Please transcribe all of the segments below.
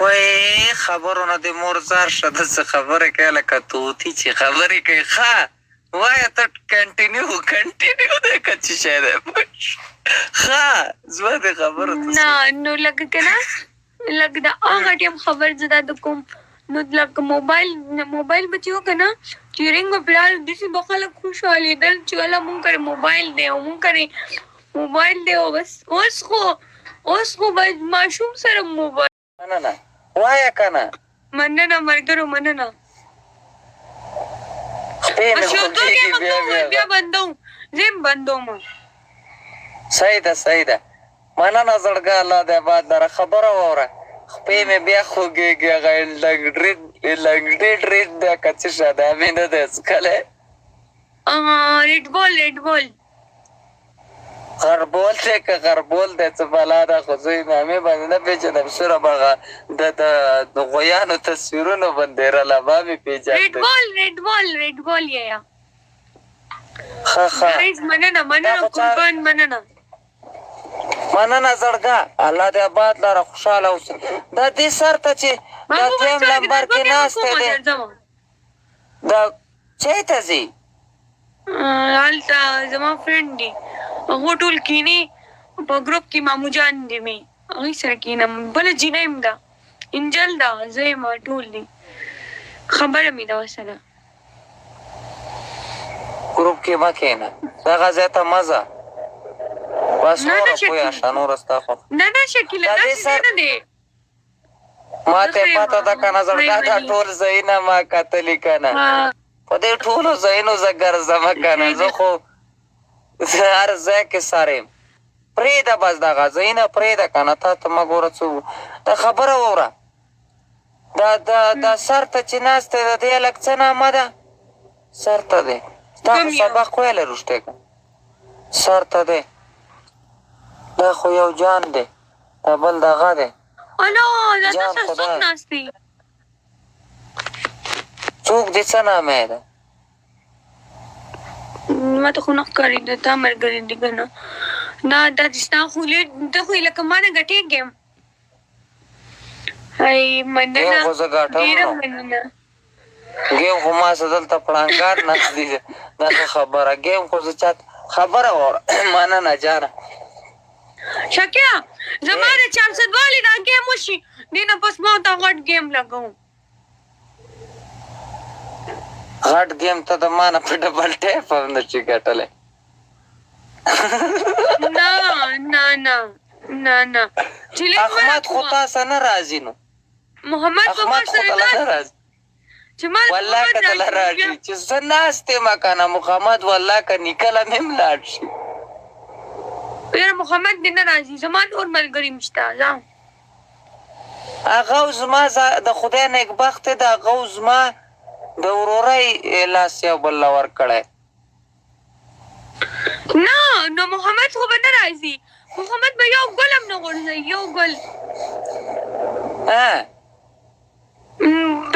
وای خبرونه د مورزار شته څه خبره کوي لکه توتی چې خبرې کوي ښه وایه ته کنټینیو دی که څه شی دی ښه زما د خبرو نه نو لکه که نه لکه د هغه ټیم خبر زه دا د کوم نو لکه موبایل به چې و که نه چې رنګ به پرې راغلی داسې به خلک خوشحالېدل چې والا مونږ کرې موبایل دی او مونږ کرې موبایل دی او بس اوس خو به ماشوم سره موبایل مننه وایه که نه مننه ملګرو مننه خپې مې خوږېږي بیا بندوم زه هم بندوم صحیح ده مننه زړګه الله دې آباد لره خبره واوره خپې مې بیا خوږېږي هغه لنګډېډ ریډ دی که څه شی دی مې نه دی څکلی ریډ بول غربول دی که غربول دی څه بلا ده خو زه یې نامې باندې نه پېژنم سوره به د غویانو تصویرونو باندې رلبا مې پېژنده ریډ بول یا ښه مننه قربان مننه زړګه الله دې آباد لره خوشحاله اوسه دا دې سر ته چې دا دویم لمبر کې ناستی دی دا چای ته ځي هلته زما فرینډ دی هغه ټول کینې په ګروپ کې مامو جان دی مې هغوی سره کینم بله جینۍ م ده انجل ده زه یم ټول دي خبره مې ده ورسره ګروپ کې مه کښېنه دغه ځای ته مه ځه بس نوره پویه شه نوره ستا خوښ نه شکیله داسې نه دی ما ته پته ده که نه زړګا دا ټول ځایونه ما کتلي که نه په دې ټولو ځایونو زه ګرځمه که نه زه خو هر ځای کې سر یم پرېږده بس دغه ځایونه پرېږده که نه تا ته مه ګوره څه دا خبره واوره دا سر ته چې ناست دی د دې هلک څه نامه ده سر ته دی تا خو سبق ویلی رښتې که سر ته دی دا خو یو جان دی دا بل دغه دی جان خدای څوک دی څه نامه ده ما ته خو نه ښکارېده تا ملګری دی که نه نه دا چې ستا خو ته خو یې لکه ما نه ګټېږې هی مننه ډېره مننه ګیم خو ما څه دلته پړانګان ناست دي دا ښه خبره ګیم خو زه چاته خبره واوره مننه جانه شکیه زما د چانسد والي دا ګیم وشي دې نه پس ما ته غټ ګیم لګوم غټ ګیم ته د ما نه په ډبل ټیپ هم نه شي ګټلی نه احمد خو تا سره نه راځي نو محمد احمد خو ته نه راځي والله که ته له راځي چې زه ناست یم که نه محمد والله که نیکله مې هم لاړ شي یاره محمد دې نه راځي زما نور ملګري م شته ځه هغه زما د خدای نیکبخت دی هغه زما د ورورۍ لاس یو بل له ورکړی نه نو محمد خو به نه راځي محمد به یو ګل هم نه غورځوي یو ګل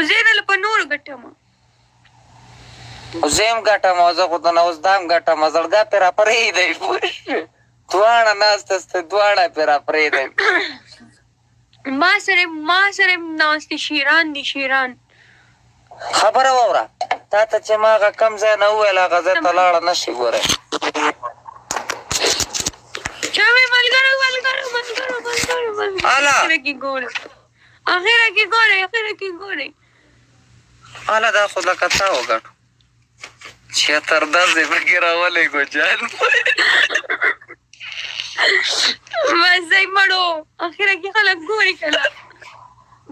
زه یې په نورو ګټم زه هم ګټم او زه خو ته نه اوس دا هم ګټم زړګا پرې راپرېږدی پوه شوې دواړه ناسته سته دواړه پرې راپرېږدی ما سره ناست دي شیران خبره واوره تا ته چې ما هغه کم ځای نه وویل هغه ځای ته لاړه نه شي ګورئ چا وی ملګرو اخره کې ګورئ هله دا خو لکه تا وګټو چیتر داسې پکې راولېږو جان بس دی مړو اخره کې خلک ګوري که نه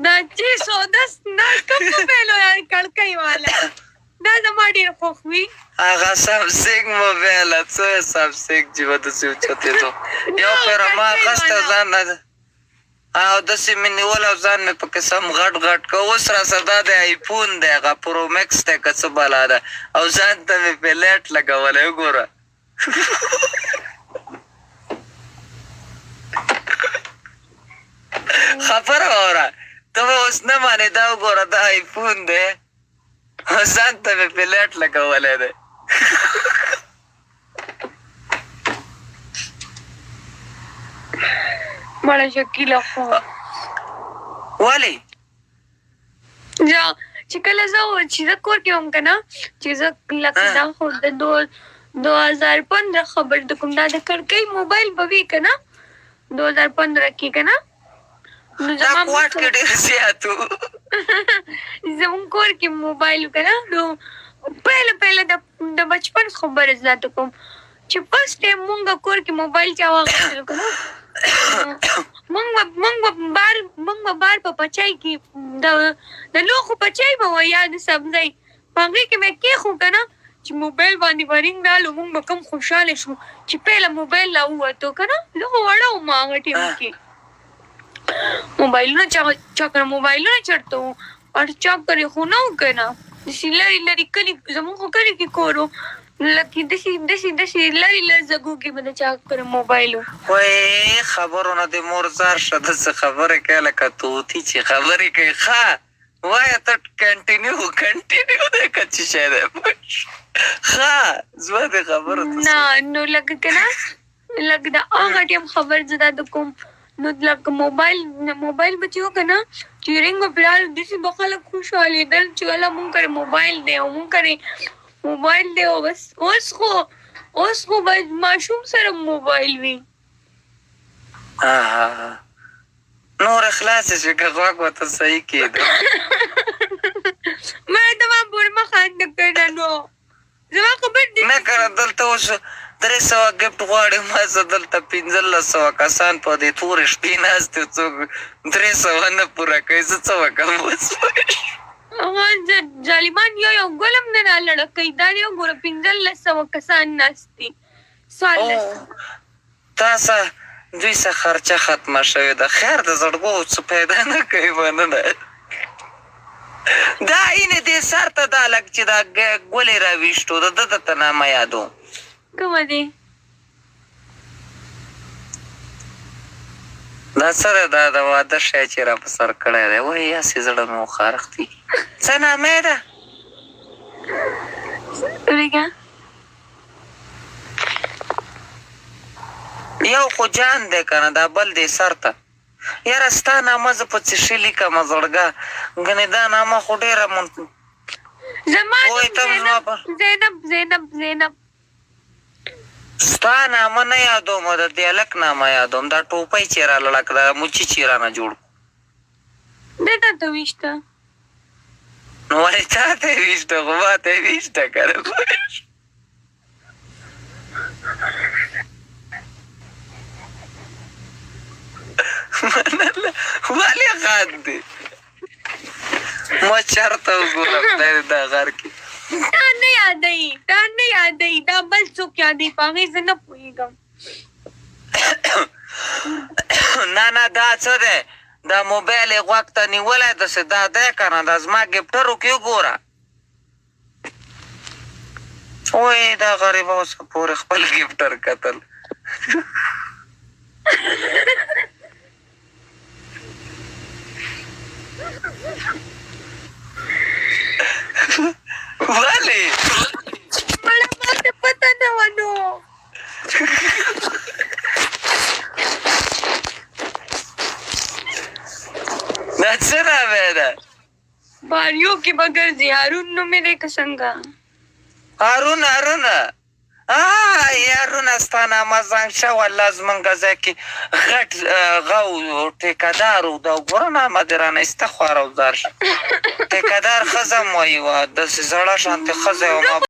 دا 610 دا کوم موبایل و کړکۍ والا دا زما ډېر خوښ وي هغه سامسنګ موبایل څه سامسنګ چې به داسې اوچتېدو یو پېره ما اخسته ځان نه او داسې مې نیول او ځان مې پکې سم غټ که اوس راسره دا د آیفون دی هغه پرو مکس دی که څه بلا ده او ځان ته مې پې لایټ لګولی وګوره خبره واوره ته به اوس نه مانې دا وګوره دا آیفون دی ځان ته مې پې لایټ لګولی دی مړه شکیله خو ولې یا چې کله زه کور کې وم کنه چې زه لکه دا خو د 2015 خبر د کوم دا د کړکۍ موبایل به وي کنه 2015 کې کنه نو دا کوټ کې ډېر زیات و زمون کور کې موبایل کنه نو پهله د بچپن خبره زده کوم چې فرست ټایم مونږ کور کې موبایل چا واغستل کنه مونږ بار په پچای کې د لوخو پچای به یاد سبزی پنګې کې مې کې خو کنه چې موبایل باندې ورینګ رالو مونږ به کم خوشاله شو چې پهله موبایل لا وته کنه لوخ وړو ما غټي کې موبایلونه موبایلونه چرته او چا کرے خو نو کنه لری کلی زمون خو کلی کې کورو لکه دسی لری زګو کې بده چا کرے موبایل وای خبرونه د مورزار شته څه خبره کوي لکه توتی چې خبرې کوي ښه وای ته کنټینیو د کچې شه ده ښه زما د خبرو نه نو لکه کنه لکه دا هغه ټیم خبر زده د کوم نو لکه موبایل بچو کنه چې رنګ بلال دسی بخاله خوشاله دل چې ولا مونږ کرے موبایل دی او مونږ کرے موبایل دی او بس اوس خو باید ماشوم سره موبایل وي نور اخلاص شي که غوږ ورته صحیح کېده ما ته ما پورې مخاند کړه نو زما خبر دي نه کنه دلته اوس 300 ګفټ غواړي ما زه دلته 1500 کسان په دې تورې شپې ناست یو څوک 300 نه پوره کوي زه څه وکړم اوس ظالمان یو ګلم نه رالړکې دا یو ګوره 1500 کسان ناستي سوال تاسو دوی څه خرچه ختمه شوې ده خیر د زړګو څه پیدا نه کوي مننه دا اینې دې سر ته دا لږ چې دا ګولې راویشتو د ده ته نامه یادو کومه دی دا سره دا د واده شی چې را په سر کړی دی وایي یاسې زړه مې وخارښتي څه نامه ده ریګه یو خو جان دی کنه دا بل دی سر ته یاره ستا نامه زه په څشي لیکم زړګه ګنې دا نامه خو ډېره زما زینب ستا نامه نه یادوم د دې هلک نامه یادوم دا ټوپۍ چې را لړک دا موچي چې رانه جوړ دی تا ته ویشته نو ولې تا ته یې ویشته خو ما ته یې ویشته کنه ولې خاندې ما چرته وګورم خدای دې دا غر کې تا نه یادوي دا بل څوک یادوي په هغې زه نه پوهېږم نه دا څه دی دا موبایل یې غوږ ته نیولی داسې دا دی که نه دا زما ګفټرو کې وګوره وایي دا غریبه اوسه پورې خپل ګفټر کتل ولې مړه ما ته پته نه وه نو دا څه نامې ده باریو کې به ګرځي هارون نومې دی که څنګه هارون یارونه ستا نامه زنګ شوه الله زمونږ ځای کې غټ غو ټیکهدار و دا ګوره نامه دې رانه ایسته خوار او زار شه ټیکهدار ښځه م وایي وه داسې زړه شانتې ښځه یې وه